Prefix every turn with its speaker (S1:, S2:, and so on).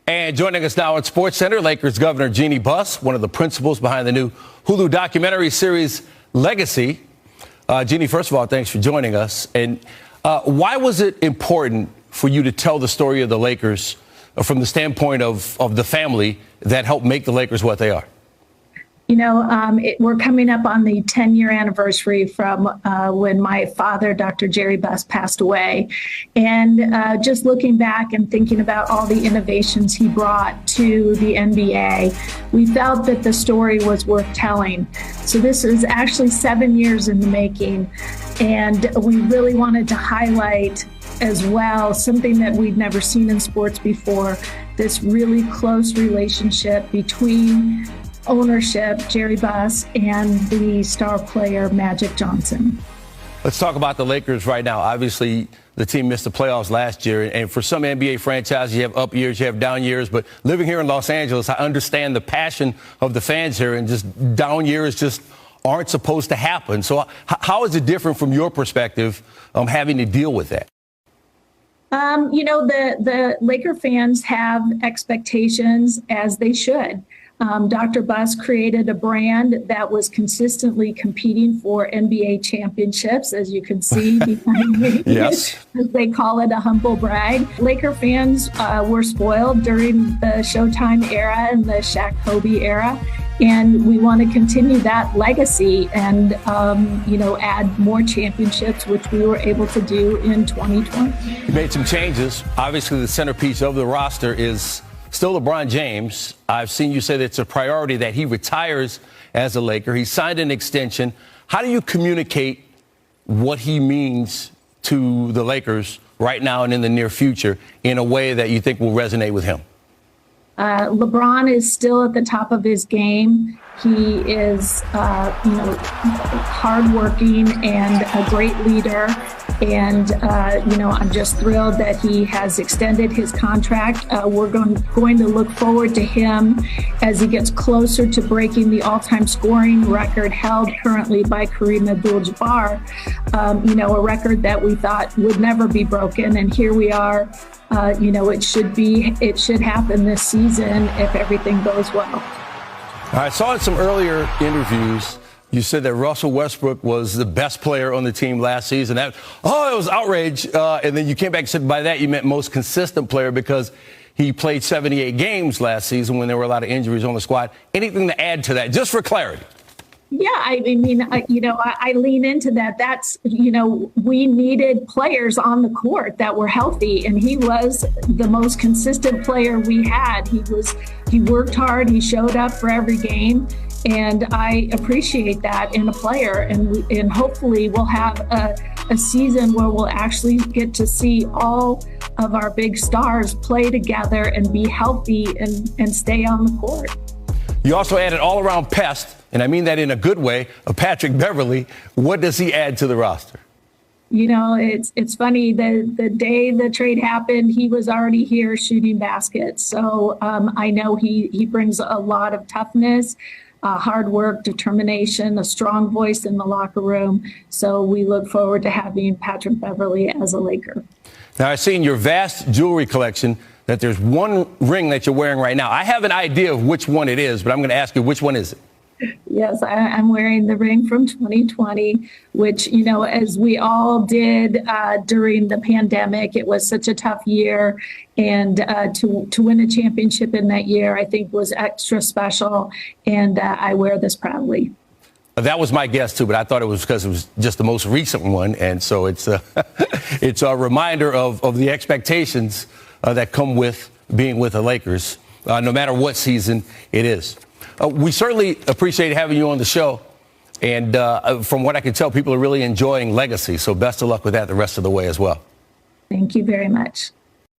S1: And joining us now at SportsCenter, Lakers Governor Jeanie Buss, one of the principals behind the new Hulu documentary series Legacy. Jeanie, first of all, thanks for joining us. And why was it important for you to tell the story of the Lakers from the standpoint of the family that helped make the Lakers what they are?
S2: You know, we're coming up on the 10-year anniversary from when my father, Dr. Jerry Buss, passed away. And just looking back and thinking about all the innovations he brought to the NBA, we felt that the story was worth telling. So this is actually 7 years in the making. And we really wanted to highlight as well something that we'd never seen in sports before, this really close relationship between ownership, Jerry Buss, and the star player, Magic Johnson.
S1: Let's talk about the Lakers right now. Obviously, the team missed the playoffs last year, and for some NBA franchises, you have up years, you have down years, but living here in Los Angeles, I understand the passion of the fans here, and just down years just aren't supposed to happen. So how is it different from your perspective having to deal with that?
S2: You know, the Laker fans have expectations, as they should. Dr. Buss created a brand that was consistently competing for NBA championships, as you can see behind me.
S1: Yes.
S2: They call it a humble brag. Laker fans were spoiled during the Showtime era and the Shaq Kobe era. And we want to continue that legacy and, you know, add more championships, which we were able to do in 2020.
S1: You made some changes. Obviously, the centerpiece of the roster is still LeBron James. I've seen you say that it's a priority that he retires as a Laker. He signed an extension. How do you communicate what he means to the Lakers right now and in the near future in a way that you think will resonate with him?
S2: LeBron is still at the top of his game. He is, you know, hardworking and a great leader. And, you know, I'm just thrilled that he has extended his contract. We're going to look forward to him as he gets closer to breaking the all-time scoring record held currently by Kareem Abdul-Jabbar, you know, a record that we thought would never be broken. And here we are. You know, it should happen this season if everything goes well.
S1: I saw in some earlier interviews, you said that Russell Westbrook was the best player on the team last season. It was outrage. And then you came back and said by that you meant most consistent player because he played 78 games last season when there were a lot of injuries on the squad. Anything to add to that, just for clarity?
S2: Yeah, I mean, you know, I lean into that. That's, you know, we needed players on the court that were healthy, and he was the most consistent player we had. He worked hard. He showed up for every game, and I appreciate that in a player. And hopefully we'll have a season where we'll actually get to see all of our big stars play together and be healthy and stay on the court.
S1: You also added all-around pest, and I mean that in a good way, of Patrick Beverley. What does he add to the roster?
S2: You know, it's funny. The day the trade happened, he was already here shooting baskets. So I know he brings a lot of toughness, hard work, determination, a strong voice in the locker room. So we look forward to having Patrick Beverley as a Laker.
S1: Now, I've seen your vast jewelry collection that there's one ring that you're wearing right now. I have an idea of which one it is, but I'm going to ask you, which one is it?
S2: Yes, I'm wearing the ring from 2020, which, you know, as we all did during the pandemic, it was such a tough year. And to win a championship in that year, I think was extra special. And I wear this proudly.
S1: That was my guess, too, but I thought it was because it was just the most recent one. And so it's a reminder of the expectations that come with being with the Lakers, no matter what season it is. We certainly appreciate having you on the show. And from what I can tell, people are really enjoying Legacy. So best of luck with that the rest of the way as well.
S2: Thank you very much.